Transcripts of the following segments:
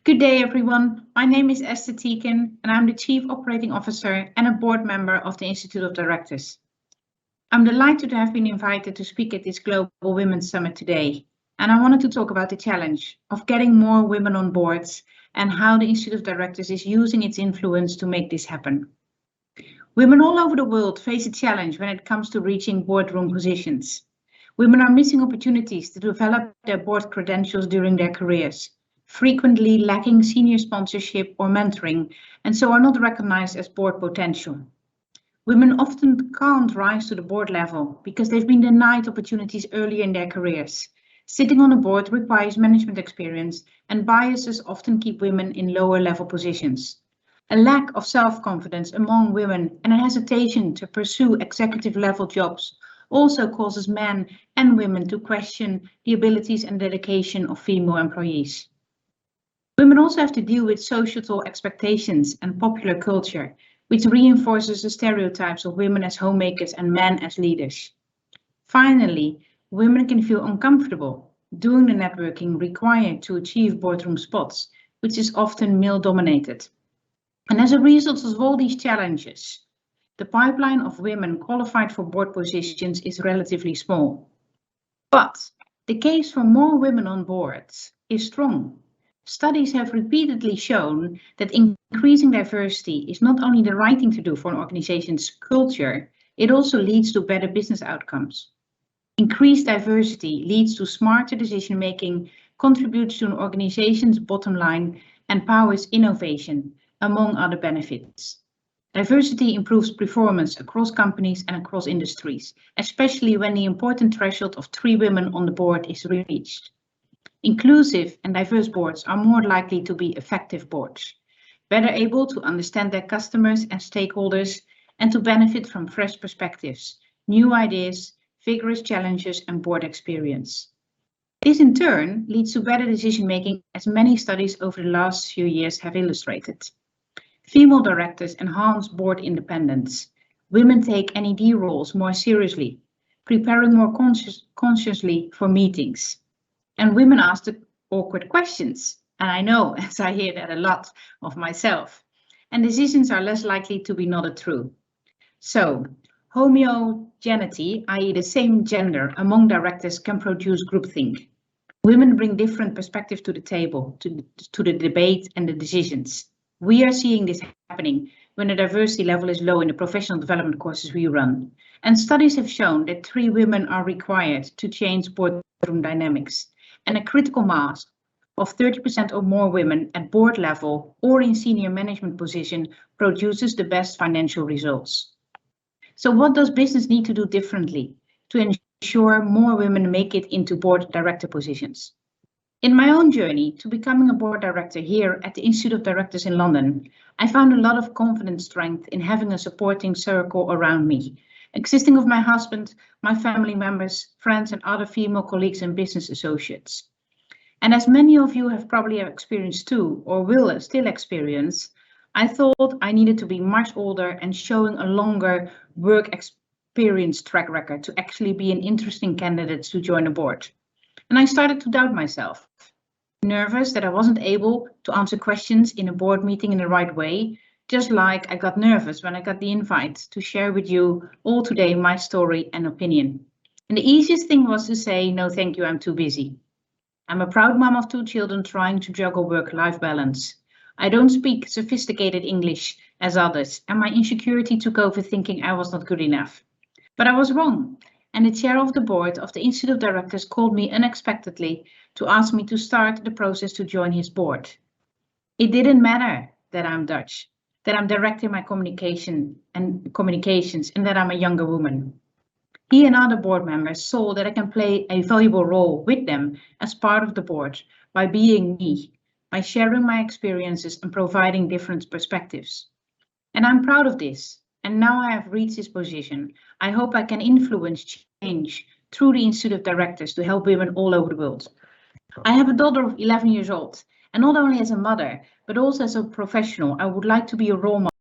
Good day, everyone. My name is Esther Teeken, and I'm the Chief Operating Officer and a board member of the Institute of Directors. I'm delighted to have been invited to speak at this Global Women's Summit today, and I wanted to talk about the challenge of getting more women on boards and how the Institute of Directors is using its influence to make this happen. Women all over the world face a challenge when it comes to reaching boardroom positions. Women are missing opportunities to develop their board credentials during their careers, frequently lacking senior sponsorship or mentoring, and so are not recognized as board potential. Women often can't rise to the board level because they've been denied opportunities earlier in their careers. Sitting on a board requires management experience, and biases often keep women in lower level positions. A lack of self-confidence among women and a hesitation to pursue executive level jobs also causes men and women to question the abilities and dedication of female employees. Women also have to deal with societal expectations and popular culture, which reinforces the stereotypes of women as homemakers and men as leaders. Finally, women can feel uncomfortable doing the networking required to achieve boardroom spots, which is often male-dominated. And as a result of all these challenges, the pipeline of women qualified for board positions is relatively small. But the case for more women on boards is strong. Studies have repeatedly shown that increasing diversity is not only the right thing to do for an organization's culture, it also leads to better business outcomes. Increased diversity leads to smarter decision making, contributes to an organization's bottom line, and powers innovation, among other benefits. Diversity improves performance across companies and across industries, especially when the important threshold of 3 women on the board is reached. Inclusive and diverse boards are more likely to be effective boards, better able to understand their customers and stakeholders and to benefit from fresh perspectives, new ideas, vigorous challenges, and board experience. This in turn leads to better decision making, as many studies over the last few years have illustrated. Female directors enhance board independence. Women take NED roles more seriously, preparing more consciously for meetings. And women ask the awkward questions. And I know, as I hear that a lot of myself. And decisions are less likely to be nodded through. So, homogeneity, i.e. the same gender among directors, can produce groupthink. Women bring different perspectives to the table, to the debate and the decisions. We are seeing this happening when the diversity level is low in the professional development courses we run. And studies have shown that 3 women are required to change boardroom dynamics. And a critical mass of 30% or more women at board level or in senior management position produces the best financial results. So what does business need to do differently to ensure more women make it into board director positions? In my own journey to becoming a board director here at the Institute of Directors in London, I found a lot of confidence strength in having a supporting circle around me, consisting of my husband, my family members, friends, and other female colleagues and business associates. And as many of you have probably experienced too, or will still experience, I thought I needed to be much older and showing a longer work experience track record to actually be an interesting candidate to join a board. And I started to doubt myself, nervous that I wasn't able to answer questions in a board meeting in the right way, just like I got nervous when I got the invite to share with you all today my story and opinion. And the easiest thing was to say, no, thank you, I'm too busy. I'm a proud mom of 2 children trying to juggle work-life balance. I don't speak sophisticated English as others, and my insecurity took over thinking I was not good enough. But I was wrong. And the chair of the board of the Institute of Directors called me unexpectedly to ask me to start the process to join his board. It didn't matter that I'm Dutch, that I'm directing my communications, and that I'm a younger woman. He and other board members saw that I can play a valuable role with them as part of the board by being me, by sharing my experiences and providing different perspectives. And I'm proud of this. And now I have reached this position. I hope I can influence change through the Institute of Directors to help women all over the world. I have a daughter of 11 years old, and not only as a mother, but also as a professional, I would like to be a role model.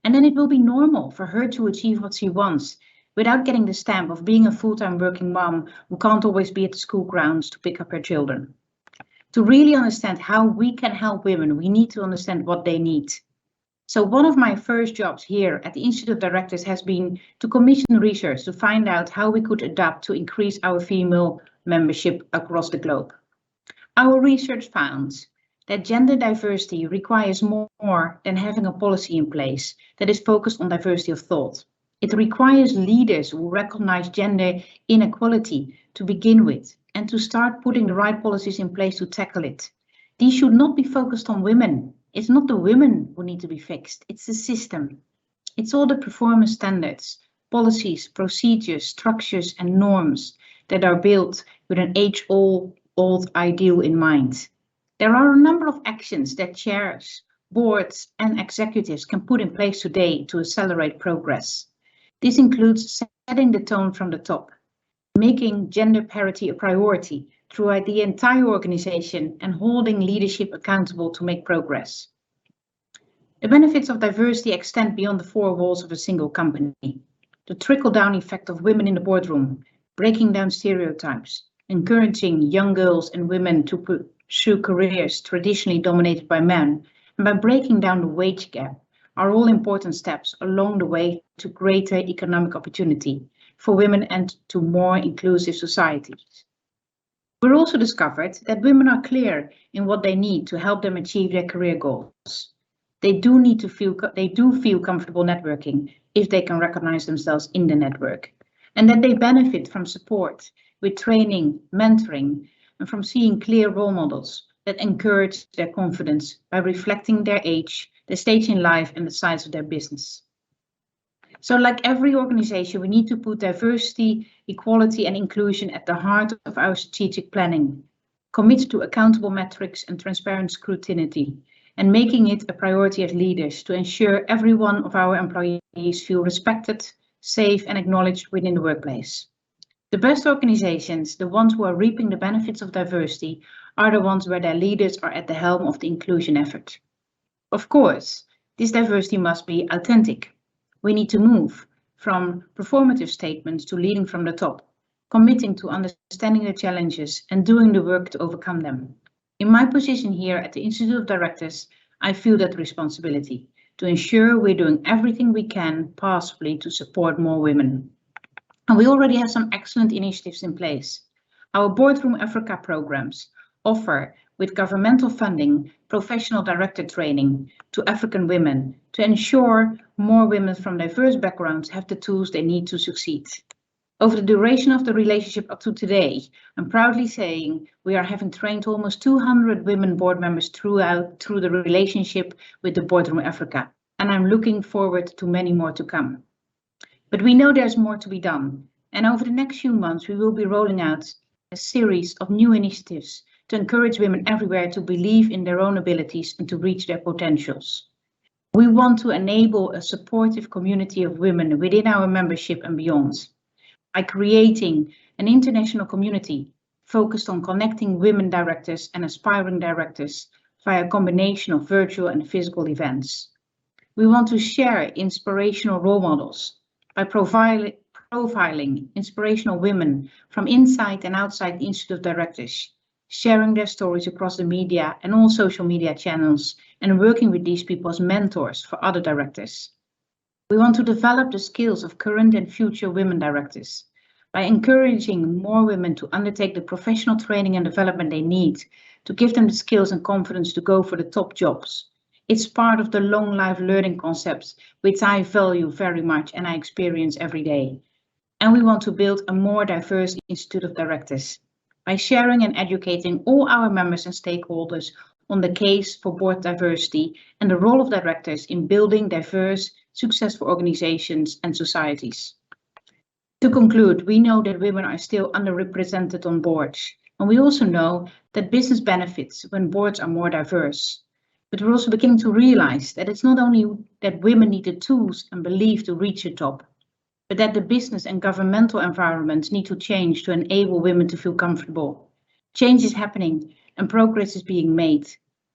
And then it will be normal for her to achieve what she wants without getting the stamp of being a full-time working mom who can't always be at the school grounds to pick up her children. To really understand how we can help women, we need to understand what they need. So one of my first jobs here at the Institute of Directors has been to commission research to find out how we could adapt to increase our female membership across the globe. Our research found that gender diversity requires more than having a policy in place that is focused on diversity of thought. It requires leaders who recognize gender inequality to begin with and to start putting the right policies in place to tackle it. These should not be focused on women. It's not the women who need to be fixed, it's the system. It's all the performance standards, policies, procedures, structures, and norms that are built with an age-old ideal in mind. There are a number of actions that chairs, boards, and executives can put in place today to accelerate progress. This includes setting the tone from the top, making gender parity a priority throughout the entire organization, and holding leadership accountable to make progress. The benefits of diversity extend beyond the four walls of a single company. The trickle-down effect of women in the boardroom, breaking down stereotypes, encouraging young girls and women to pursue careers traditionally dominated by men, and by breaking down the wage gap, are all important steps along the way to greater economic opportunity for women and to more inclusive societies. We also discovered that women are clear in what they need to help them achieve their career goals. They do feel comfortable networking if they can recognize themselves in the network, and that they benefit from support with training, mentoring, and from seeing clear role models that encourage their confidence by reflecting their age, their stage in life, and the size of their business. So like every organization, we need to put diversity, equality, and inclusion at the heart of our strategic planning, commit to accountable metrics and transparent scrutiny, and making it a priority as leaders to ensure every one of our employees feel respected, safe, and acknowledged within the workplace. The best organizations, the ones who are reaping the benefits of diversity, are the ones where their leaders are at the helm of the inclusion effort. Of course, this diversity must be authentic. We need to move from performative statements to leading from the top, committing to understanding the challenges and doing the work to overcome them. In my position here at the Institute of Directors, I feel that responsibility to ensure we're doing everything we can possibly to support more women. And we already have some excellent initiatives in place. Our Boardroom Africa programs offer, with governmental funding, professional director training to African women to ensure more women from diverse backgrounds have the tools they need to succeed. Over the duration of the relationship up to today, I'm proudly saying we are having trained almost 200 women board members through the relationship with the Boardroom Africa, and I'm looking forward to many more to come. But we know there's more to be done, and over the next few months we will be rolling out a series of new initiatives to encourage women everywhere to believe in their own abilities and to reach their potentials. We want to enable a supportive community of women within our membership and beyond, by creating an international community focused on connecting women directors and aspiring directors via a combination of virtual and physical events. We want to share inspirational role models by profiling inspirational women from inside and outside the Institute of Directors, sharing their stories across the media and all social media channels, and working with these people as mentors for other directors. We want to develop the skills of current and future women directors by encouraging more women to undertake the professional training and development they need to give them the skills and confidence to go for the top jobs. It's part of the long life learning concepts, which I value very much and I experience every day. And we want to build a more diverse Institute of Directors by sharing and educating all our members and stakeholders on the case for board diversity and the role of directors in building diverse, successful organizations and societies. To conclude, we know that women are still underrepresented on boards, and we also know that business benefits when boards are more diverse. But we're also beginning to realize that it's not only that women need the tools and belief to reach the top, but that the business and governmental environments need to change to enable women to feel comfortable. Change is happening and progress is being made,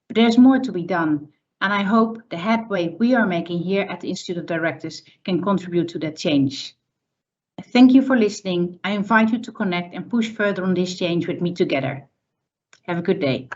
but there's more to be done, and I hope the headway we are making here at the Institute of Directors can contribute to that change. Thank you for listening. I invite you to connect and push further on this change with me together. Have a good day.